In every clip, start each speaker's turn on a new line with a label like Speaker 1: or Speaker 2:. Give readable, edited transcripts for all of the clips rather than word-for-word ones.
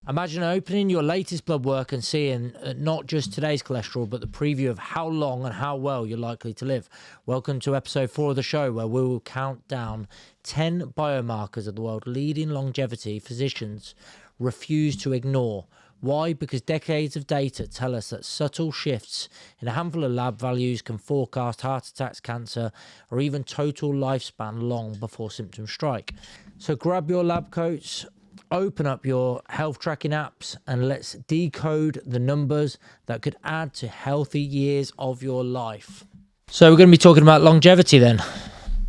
Speaker 1: Imagine opening your latest blood work and seeing not just today's cholesterol, but the preview of how long and how well you're likely to live. Welcome to episode 4 of the show, where we will count down 10 biomarkers of the world's leading longevity physicians refuse to ignore. Why? Because decades of data tell us that subtle shifts in a handful of lab values can forecast heart attacks, cancer, or even total lifespan long before symptoms strike. So grab your lab coats, open up your health tracking apps, and let's decode the numbers that could add to healthy years of your life. So we're going to be talking about longevity then.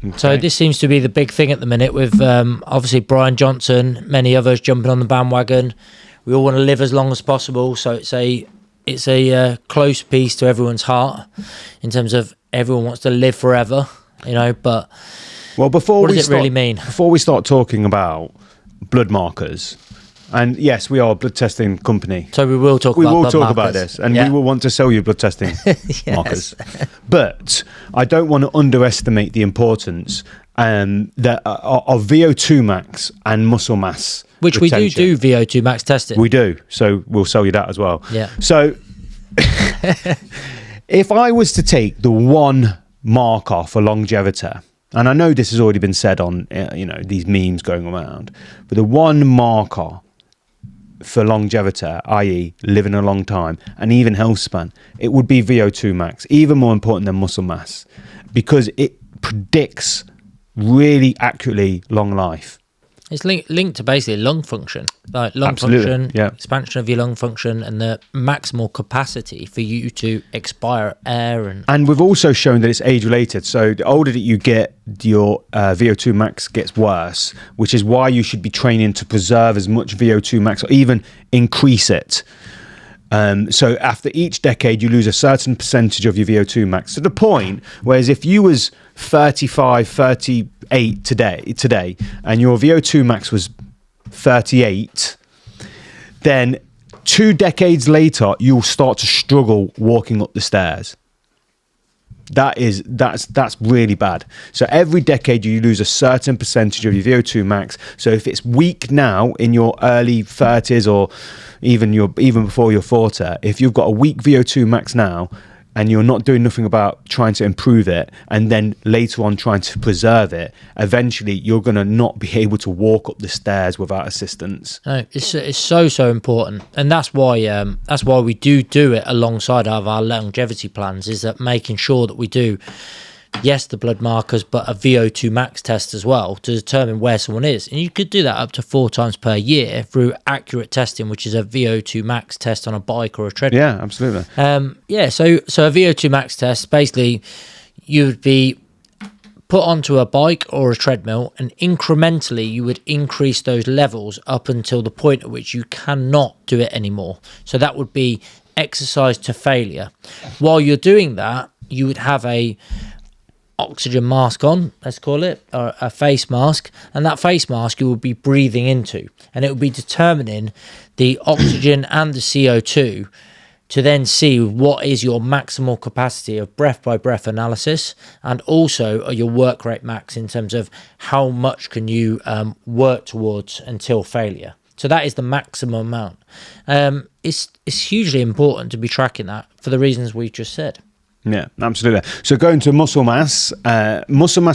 Speaker 1: Okay. So this seems to be the big thing at the minute with obviously Brian Johnson, many others jumping on the bandwagon. We all want to live as long as possible, so it's a close piece to everyone's heart in terms of everyone wants to live forever, you know. But what does it really mean?
Speaker 2: Before we start talking about blood markers, and yes, we are a blood testing company,
Speaker 1: so we will talk
Speaker 2: about this, and we will want to sell you blood testing markers. But I don't want to underestimate the importance that of VO2 max and muscle mass,
Speaker 1: which retention. We do VO2 max testing.
Speaker 2: We do, so we'll sell you that as well.
Speaker 1: Yeah.
Speaker 2: So if I was to take the one marker for longevity, and I know this has already been said on these memes going around, but the one marker for longevity, i.e. living a long time, and even health span, it would be VO2 max, even more important than muscle mass, because it predicts really accurately long life.
Speaker 1: It's linked to basically lung function, like lung
Speaker 2: Absolutely,
Speaker 1: function, expansion of your lung function, and the maximal capacity for you to expire air.
Speaker 2: And we've also shown that it's age-related. So the older that you get, your VO2 max gets worse, which is why you should be training to preserve as much VO2 max or even increase it. So after each decade, you lose a certain percentage of your VO2 max to the point, whereas if you was 35, 38 today, and your VO2 max was 38, then 2 decades later, you'll start to struggle walking up the stairs. That's really bad. So every decade you lose a certain percentage of your VO2 max. So if it's weak now in your early 30s or even before you're 40, if you've got a weak VO2 max now and you're not doing nothing about trying to improve it, and then later on trying to preserve it, eventually you're going to not be able to walk up the stairs without assistance.
Speaker 1: No, it's so important, and that's why we do it alongside of our longevity plans. Is that making sure that we do, yes, the blood markers, but a VO2 max test as well to determine where someone is. And you could do that up to 4 times per year through accurate testing, which is a VO2 max test on a bike or a treadmill.
Speaker 2: Yeah, absolutely.
Speaker 1: So a VO2 max test, basically you would be put onto a bike or a treadmill, and incrementally you would increase those levels up until the point at which you cannot do it anymore. So that would be exercise to failure. While you're doing that, you would have a oxygen mask on, let's call it, or a face mask, and that face mask you will be breathing into, and it will be determining the oxygen and the CO2 to then see what is your maximal capacity of breath by breath analysis, and also your work rate max in terms of how much can you work towards until failure. So that is the maximum amount. It's hugely important to be tracking that for the reasons we've just said.
Speaker 2: Yeah, absolutely. So going to muscle mass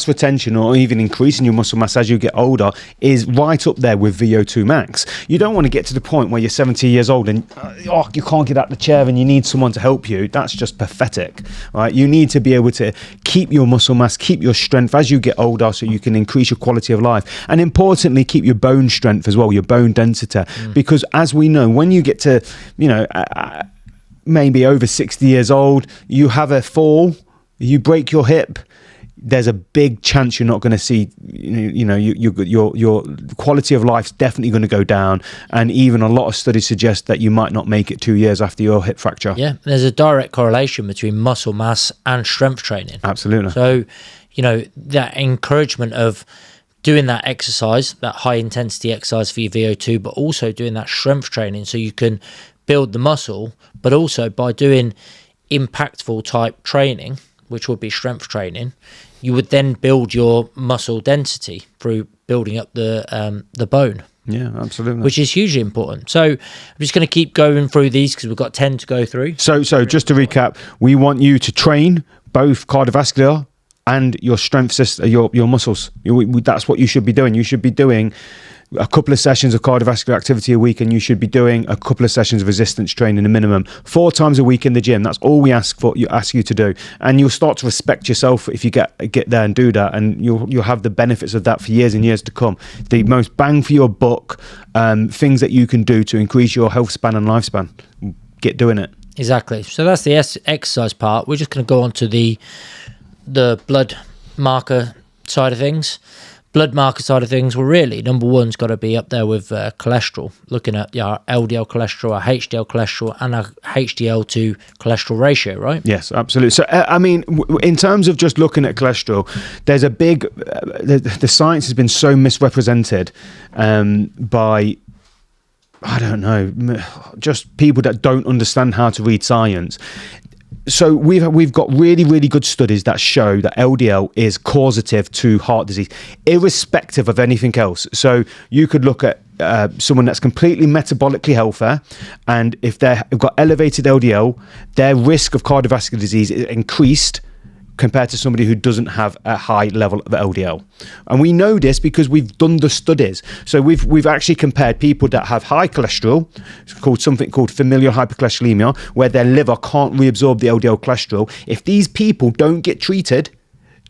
Speaker 2: retention, or even increasing your muscle mass as you get older, is right up there with VO2 max. You don't want to get to the point where you're 70 years old and you can't get out of the chair and you need someone to help you. That's just pathetic, right? You need to be able to keep your muscle mass, keep your strength as you get older, so you can increase your quality of life. And importantly, keep your bone strength as well, your bone density. Because as we know, when you get to, maybe over 60 years old, you have a fall, you break your hip, there's a big chance you're not going to see, your quality of life's definitely going to go down. And even a lot of studies suggest that you might not make it 2 years after your hip fracture.
Speaker 1: Yeah, there's a direct correlation between muscle mass and strength training.
Speaker 2: Absolutely.
Speaker 1: So, that encouragement of doing that exercise, that high intensity exercise for your VO2, but also doing that strength training so you can build the muscle, but also by doing impactful type training, which would be strength training, you would then build your muscle density through building up the bone,
Speaker 2: Yeah, absolutely.
Speaker 1: Which is hugely important. So I'm just going to keep going through these because we've got 10 to go through.
Speaker 2: So just to recap, we want you to train both cardiovascular and your strength system, your muscles. That's what you should be doing. You should be doing a couple of sessions of cardiovascular activity a week, and you should be doing a couple of sessions of resistance training, a minimum 4 times a week in the gym. That's all we ask you to do, and you'll start to respect yourself if you get there and do that, and you'll have the benefits of that for years and years to come. The most bang for your buck things that you can do to increase your health span and lifespan. Get doing it.
Speaker 1: Exactly. So that's the exercise part. We're just going to go on to the blood marker side of things. Blood marker side of things, well, really, number one's got to be up there with cholesterol, looking at our LDL cholesterol, our HDL cholesterol, and our HDL to cholesterol ratio, right?
Speaker 2: Yes, absolutely. So, I mean, in terms of just looking at cholesterol, there's a big, the science has been so misrepresented by, I don't know, just people that don't understand how to read science. So we've got really, really good studies that show that LDL is causative to heart disease, irrespective of anything else. So you could look at someone that's completely metabolically healthy, and if they've got elevated LDL, their risk of cardiovascular disease is increased compared to somebody who doesn't have a high level of LDL. And we know this because we've done the studies. So we've actually compared people that have high cholesterol, it's called something called familial hypercholesterolemia, where their liver can't reabsorb the LDL cholesterol. If these people don't get treated,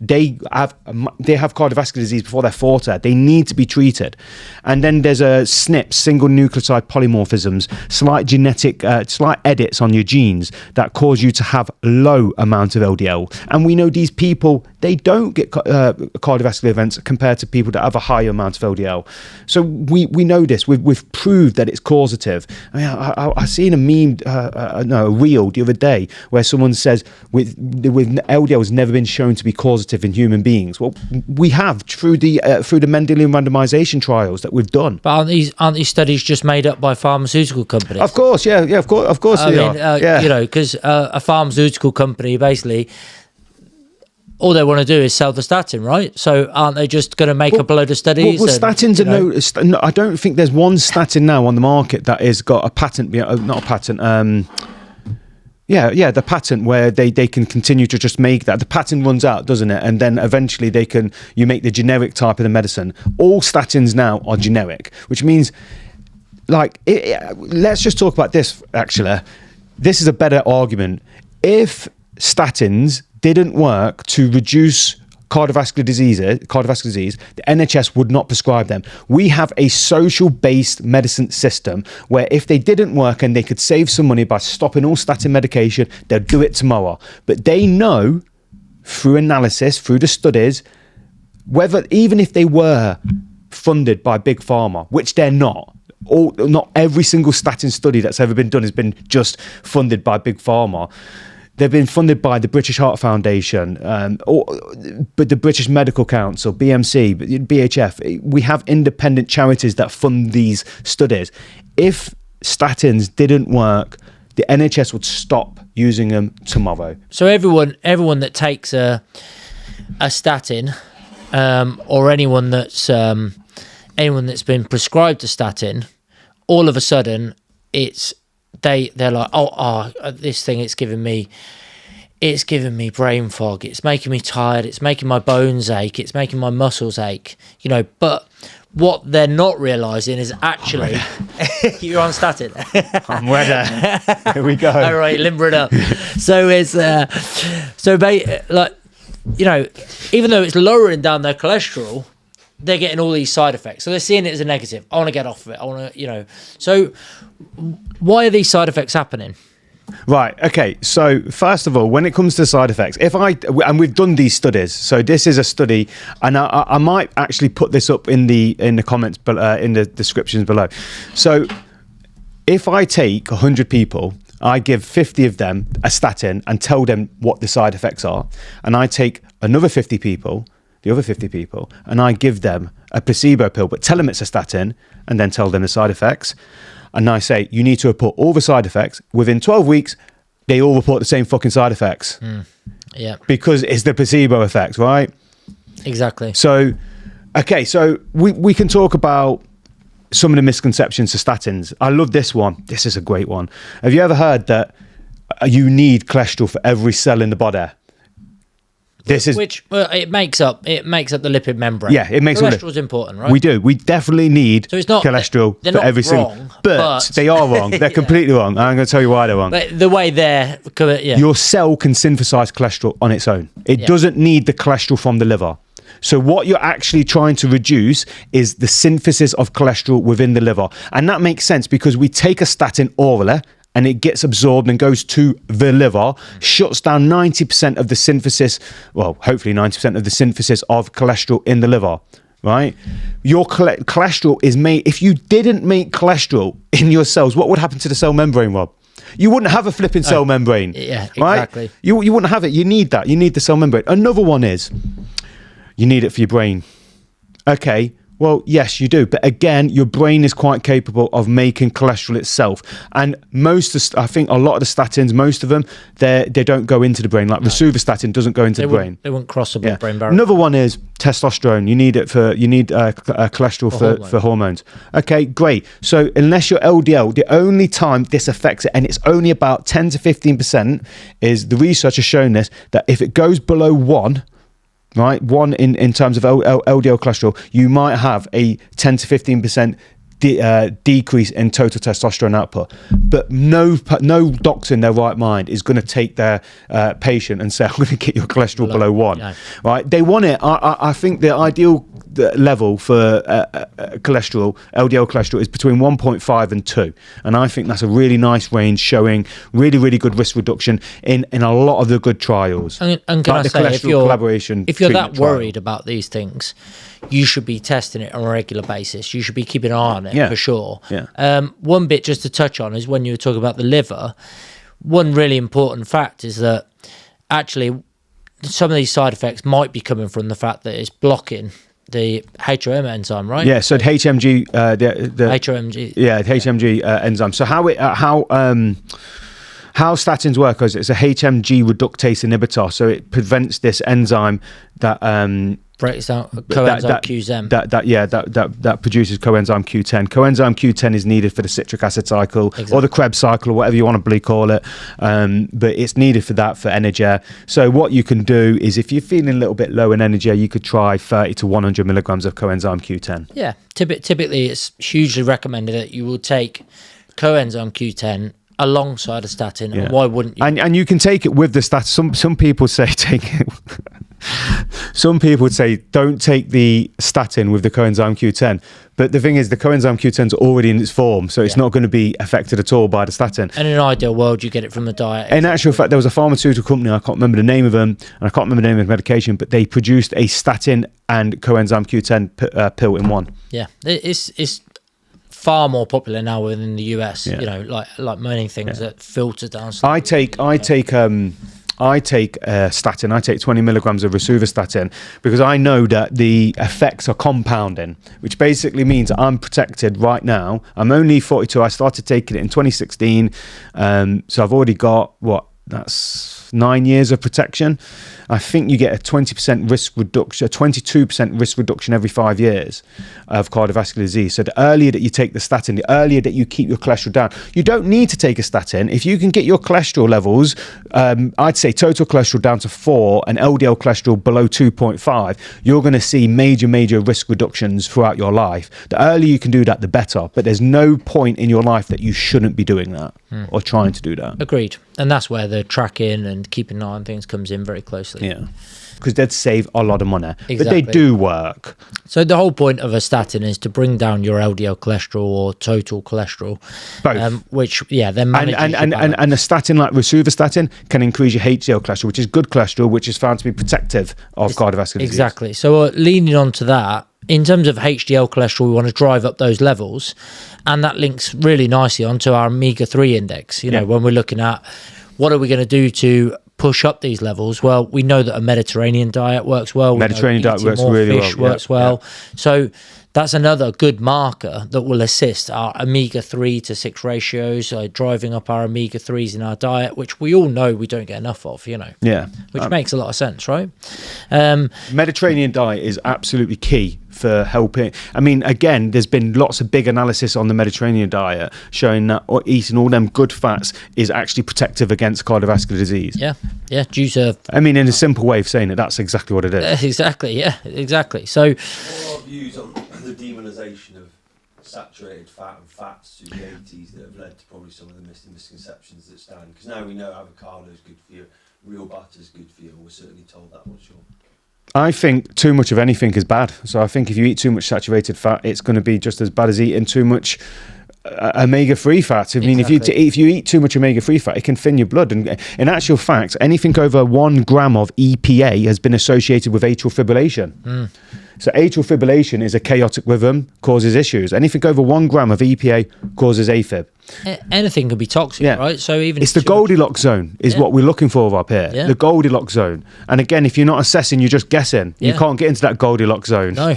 Speaker 2: they have cardiovascular disease before they're 40. They need to be treated. And then there's a SNP, single nucleotide polymorphisms, slight edits on your genes that cause you to have low amount of LDL. And we know these people, they don't get cardiovascular events compared to people that have a higher amount of LDL. So we know this. We've proved that it's causative. I mean, I seen a meme, a reel the other day where someone says with LDL has never been shown to be causative in human beings. Well, we have through the Mendelian randomization trials that we've done.
Speaker 1: But aren't these studies just made up by pharmaceutical companies?
Speaker 2: Of course, yeah, of course.
Speaker 1: I mean, you know, because a pharmaceutical company basically, all they want to do is sell the statin, right? So aren't they just going to make up a load of studies?
Speaker 2: Well, statins are no. I don't think there's one statin now on the market that has got a patent. Not a patent. Yeah, the patent where they can continue to just make that. The patent runs out, doesn't it? And then eventually you make the generic type of the medicine. All statins now are generic, which means, like, let's just talk about this, actually. This is a better argument. If statins didn't work to reduce cardiovascular disease, the NHS would not prescribe them. We have a social-based medicine system where if they didn't work and they could save some money by stopping all statin medication, they'll do it tomorrow. But they know through analysis, through the studies, whether even if they were funded by Big Pharma, which they're not every single statin study that's ever been done has been just funded by Big Pharma. They've been funded by the British Heart Foundation, but the British Medical Council, BMC, BHF. We have independent charities that fund these studies. If statins didn't work, the NHS would stop using them tomorrow.
Speaker 1: So everyone that takes a statin, or anyone that's been prescribed a statin, all of a sudden they're like, oh, this thing, it's giving me brain fog. It's making me tired. It's making my bones ache. It's making my muscles ache. You know, but what they're not realising is actually you're on statin.
Speaker 2: I'm ready. Here we go.
Speaker 1: All right, limber it up. So it's like, you know, even though it's lowering down their cholesterol, they're getting all these side effects. So they're seeing it as a negative. I want to get off of it. I want to, you know. So why are these side effects happening?
Speaker 2: Right. Okay. So first of all, when it comes to side effects, and we've done these studies. So this is a study, and I might actually put this up in the comments, but in the descriptions below. So if I take 100 people, I give 50 of them a statin and tell them what the side effects are, and I take another 50 people. The other 50 people, and I give them a placebo pill, but tell them it's a statin, and then tell them the side effects. And I say, you need to report all the side effects. Within 12 weeks, they all report the same fucking side effects.
Speaker 1: Yeah.
Speaker 2: Because it's the placebo effect, right?
Speaker 1: Exactly.
Speaker 2: So, okay, so we can talk about some of the misconceptions to statins. I love this one. This is a great one. Have you ever heard that you need cholesterol for every cell in the body? This is
Speaker 1: it makes up the lipid membrane.
Speaker 2: Yeah, it makes
Speaker 1: cholesterol is important, right?
Speaker 2: We do. We definitely need
Speaker 1: so it's not,
Speaker 2: cholesterol
Speaker 1: they're
Speaker 2: for
Speaker 1: not
Speaker 2: every
Speaker 1: wrong,
Speaker 2: single. But they are wrong. They're completely wrong. I'm going to tell you why they're wrong.
Speaker 1: But the way
Speaker 2: Your cell can synthesize cholesterol on its own. It doesn't need the cholesterol from the liver. So what you're actually trying to reduce is the synthesis of cholesterol within the liver, and that makes sense because we take a statin orally. And it gets absorbed and goes to the liver, shuts down 90% of the synthesis, well, hopefully 90% of the synthesis of cholesterol in the liver, right? Your cholesterol is made, if you didn't make cholesterol in your cells, what would happen to the cell membrane, Rob? You wouldn't have a flipping cell membrane.
Speaker 1: Yeah,
Speaker 2: right?
Speaker 1: Exactly.
Speaker 2: You wouldn't have it. You need that. You need the cell membrane. Another one is, you need it for your brain. Okay. Well, yes, you do. But again, your brain is quite capable of making cholesterol itself. And I think a lot of the statins, most of them, they don't go into the brain. Like rosuvastatin doesn't go into the brain.
Speaker 1: They won't cross the blood-brain barrier.
Speaker 2: Another one is testosterone. You need it cholesterol for hormones. Okay, great. So unless you're LDL, the only time this affects it, and it's only about 10 to 15%, is the research has shown this, that if it goes below 1, right, 1 in terms of LDL cholesterol, you might have a 10 to 15% decrease in total testosterone output. But no doctor in their right mind is going to take their patient and say, I'm going to get your cholesterol below 1. No. Right? They want it. I think the ideal level for cholesterol, LDL cholesterol, is between 1.5 and 2. And I think that's a really nice range, showing really, really good risk reduction in a lot of the good trials.
Speaker 1: And can like I
Speaker 2: the
Speaker 1: say,
Speaker 2: cholesterol
Speaker 1: if you're that worried about these things, you should be testing it on a regular basis. You should be keeping an eye on it for sure.
Speaker 2: Yeah.
Speaker 1: One bit just to touch on is when you were talking about the liver, one really important fact is that actually some of these side effects might be coming from the fact that it's blocking the HOM enzyme, right?
Speaker 2: Yeah, so the HMG, the
Speaker 1: HOMG.
Speaker 2: Yeah, the HMG enzyme. So how statins work is it's a HMG reductase inhibitor. So it prevents this enzyme that
Speaker 1: breaks down coenzyme Q10.
Speaker 2: That produces coenzyme Q10. Coenzyme Q10 is needed for the citric acid cycle, or the Krebs cycle, or whatever you want to call it. But it's needed for that, for energy. So what you can do is, if you're feeling a little bit low in energy, you could try 30 to 100 milligrams of coenzyme Q10.
Speaker 1: Yeah, typically it's hugely recommended that you will take coenzyme Q10 alongside a statin. And why wouldn't you?
Speaker 2: And you can take it with the statin. Some people say take it. Some people would say don't take the statin with the coenzyme Q10, but the thing is the coenzyme Q10 is already in its form, so it's not going to be affected at all by the statin.
Speaker 1: And in an ideal world, you get it from the diet.
Speaker 2: In actual fact, there was a pharmaceutical company, I can't remember the name of them, and I can't remember the name of the medication, but they produced a statin and coenzyme Q10 pill in one.
Speaker 1: Yeah, it's far more popular now within the US. You know, like many things that filter down.
Speaker 2: I take statin. I take 20 milligrams of rosuvastatin because I know that the effects are compounding, which basically means I'm protected right now. I'm only 42. I started taking it in 2016. So I've already got, that's 9 years of protection. I think you get a 20% risk reduction, a 22% risk reduction every 5 years of cardiovascular disease. So the earlier that you take the statin, the earlier that you keep your cholesterol down. You don't need to take a statin. If you can get your cholesterol levels, I'd say total cholesterol down to 4 and LDL cholesterol below 2.5, you're going to see major risk reductions throughout your life. The earlier you can do that, the better. But there's no point in your life that you shouldn't be doing that or trying to do that.
Speaker 1: Agreed. And that's where the tracking and keeping an eye on things comes in very closely.
Speaker 2: Yeah, because they'd save a lot of money.
Speaker 1: Exactly.
Speaker 2: But they do work.
Speaker 1: So the whole point of a statin is to bring down your LDL cholesterol or total cholesterol.
Speaker 2: Both.
Speaker 1: Which, then manages
Speaker 2: and a statin like rosuvastatin can increase your HDL cholesterol, which is good cholesterol, which is found to be protective of cardiovascular disease.
Speaker 1: Exactly. So leaning on to that, in terms of HDL cholesterol, we want to drive up those levels. And that links really nicely onto our omega-3 index. You know, when we're looking at what are we going to do to push up these levels? Well, we know that a Mediterranean diet works well.
Speaker 2: Mediterranean diet works really well.
Speaker 1: Fish works well. So that's another good marker that will assist our omega-3 to 6 ratios, driving up our omega-3s in our diet, which we all know we don't get enough of, you know.
Speaker 2: Yeah.
Speaker 1: Which makes a lot of sense, right?
Speaker 2: Mediterranean diet is absolutely key for helping. I mean, again, there's been lots of big analysis on the Mediterranean diet showing that eating all them good fats is actually protective against cardiovascular disease.
Speaker 1: Yeah, due to...
Speaker 2: I mean, in a simple way of saying it, that's exactly what it is.
Speaker 1: Exactly. So...
Speaker 3: What are our views on the demonisation of saturated fat and fats through the 80s that have led to probably some of the misconceptions that stand? Because now we know avocado is good for you, real butter is good for you, we're certainly told that. What's your...
Speaker 2: I think too much of anything is bad. So I think if you eat too much saturated fat, it's going to be just as bad as eating too much omega-3 fat. I mean, if you eat too much omega-3 fat, it can thin your blood. And in actual fact, anything over 1 gram of EPA has been associated with atrial fibrillation. So atrial fibrillation is a chaotic rhythm, causes issues. Anything over 1 gram of EPA causes AFib.
Speaker 1: Anything can be toxic, right? So even
Speaker 2: it's the Goldilocks zone is what we're looking for up here. The Goldilocks zone. And again, if you're not assessing, you're just guessing. You can't get into that Goldilocks zone.
Speaker 1: No.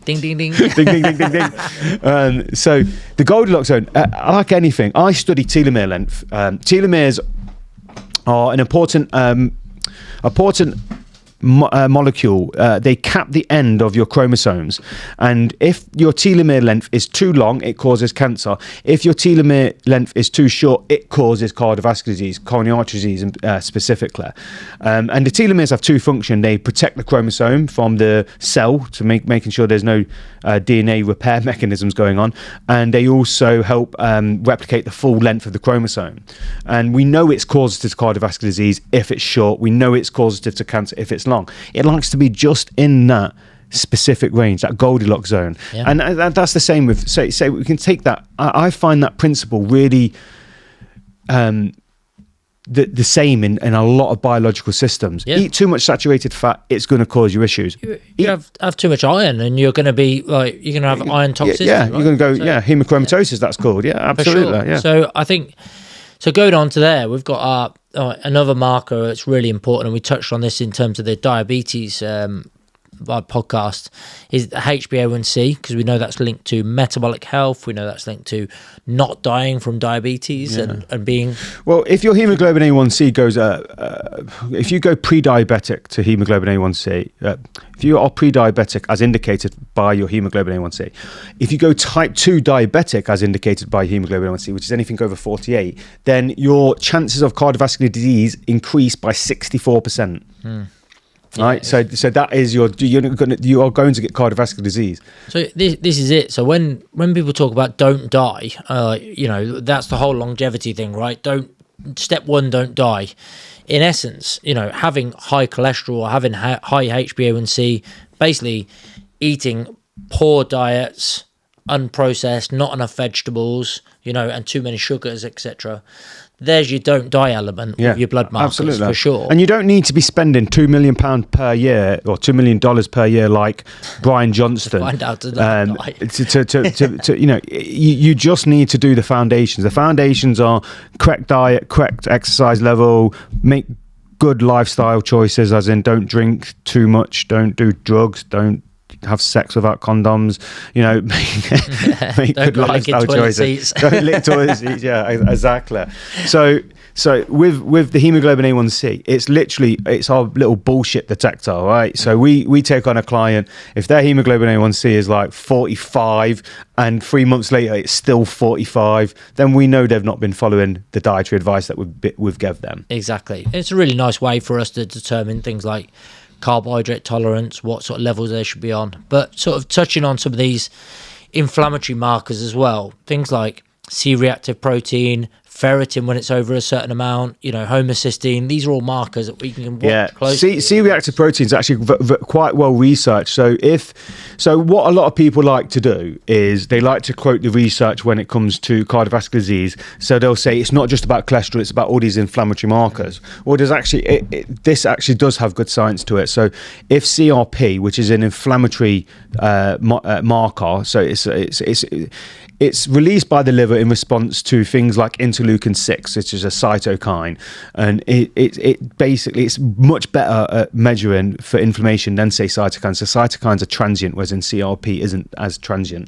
Speaker 1: Ding, ding, ding.
Speaker 2: Ding, ding, ding, ding, ding. So the Goldilocks zone, like anything, I study telomere length. Telomeres are an important molecule. They cap the end of your chromosomes, and if your telomere length is too long, it causes cancer. If your telomere length is too short, it causes cardiovascular disease, coronary artery disease specifically. And the telomeres have two functions. They protect the chromosome from the cell to making sure there's no DNA repair mechanisms going on, and they also help replicate the full length of the chromosome. And we know it's causative to cardiovascular disease if it's short. We know it's causative to cancer if it's long. It likes to be just in that specific range, that Goldilocks zone. And that's the same with, say we can take that. I find that principle really the same in a lot of biological systems. Eat too much saturated fat, it's going to cause you issues.
Speaker 1: You have too much iron, and you're going to be like, you're going to have iron toxicity.
Speaker 2: You're going to go, hemochromatosis, that's called. Yeah, absolutely.
Speaker 1: Sure. So I think, going on to there, we've got another marker that's really important, and we touched on this in terms of the diabetes podcast, is the HbA1c, because we know that's linked to metabolic health. We know that's linked to not dying from diabetes and being...
Speaker 2: Well, if your hemoglobin A1c goes... if you go pre-diabetic to hemoglobin A1c, if you are pre-diabetic as indicated by your hemoglobin A1c, if you go type 2 diabetic as indicated by hemoglobin A1c, which is anything over 48, then your chances of cardiovascular disease increase by 64%. Right, so that is you are going to get cardiovascular disease.
Speaker 1: So this is it. So when people talk about don't die, that's the whole longevity thing, right? Step one, don't die. In essence, having high cholesterol, having high HbA1c, basically eating poor diets, unprocessed, not enough vegetables, and too many sugars, etc. There's your don't die element of your blood markers, for sure.
Speaker 2: And you don't need to be spending £2 million per year or $2 million per year like Brian Johnston.
Speaker 1: To find out to die.
Speaker 2: You just need to do the foundations. The foundations are correct diet, correct exercise level, make good lifestyle choices, as in don't drink too much, don't do drugs, don't have sex without condoms, make good lifestyle choices. Don't lick toilet seats. Yeah, exactly. So with the hemoglobin A1c, it's our little bullshit detector, right? So we take on a client, if their hemoglobin A1c is like 45 and 3 months later it's still 45, then we know they've not been following the dietary advice that we've given them.
Speaker 1: Exactly. It's a really nice way for us to determine things like carbohydrate tolerance, what sort of levels they should be on, but sort of touching on some of these inflammatory markers as well, things like C-reactive protein, ferritin when it's over a certain amount, homocysteine. These are all markers that we can watch closely.
Speaker 2: C-reactive protein is actually quite well researched. So what a lot of people like to do is they like to quote the research when it comes to cardiovascular disease. So they'll say it's not just about cholesterol, it's about all these inflammatory markers. Well, there's actually this actually does have good science to it. So if CRP, which is an inflammatory marker, so it's released by the liver in response to things like interleukin 6, which is a cytokine, and it basically it's much better at measuring for inflammation than say cytokines. So cytokines are transient, whereas in CRP isn't as transient.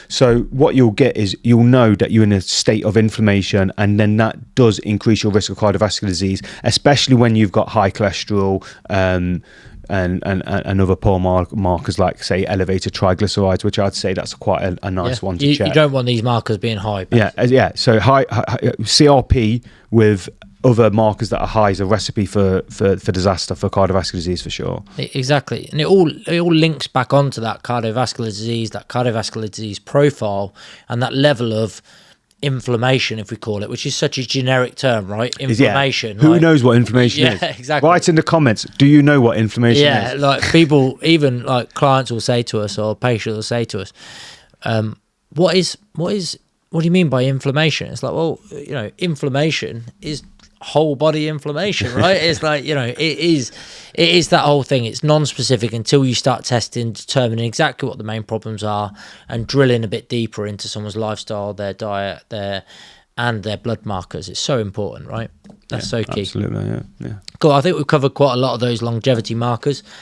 Speaker 2: So what you'll get is you'll know that you're in a state of inflammation, and then that does increase your risk of cardiovascular disease, especially when you've got high cholesterol, and other poor markers like, say, elevated triglycerides, which I'd say that's quite a nice one to check.
Speaker 1: You don't want these markers being high. Basically.
Speaker 2: Yeah. So high CRP with other markers that are high is a recipe for disaster, for cardiovascular disease, for sure.
Speaker 1: Exactly. And it all links back onto that cardiovascular disease profile, and that level of inflammation, if we call it, which is such a generic term, right? Inflammation.
Speaker 2: Who knows what inflammation is?
Speaker 1: Yeah, exactly.
Speaker 2: Write in the comments, do you know what inflammation is?
Speaker 1: Yeah, like people, even like clients will say to us, or patients will say to us, what do you mean by inflammation? It's like, well, inflammation is whole body inflammation, right? It's like, it is that whole thing. It's non-specific until you start testing, determining exactly what the main problems are, and drilling a bit deeper into someone's lifestyle, their diet, their blood markers. It's so important, right? That's so key.
Speaker 2: Absolutely, yeah.
Speaker 1: Cool. I think we've covered quite a lot of those longevity markers.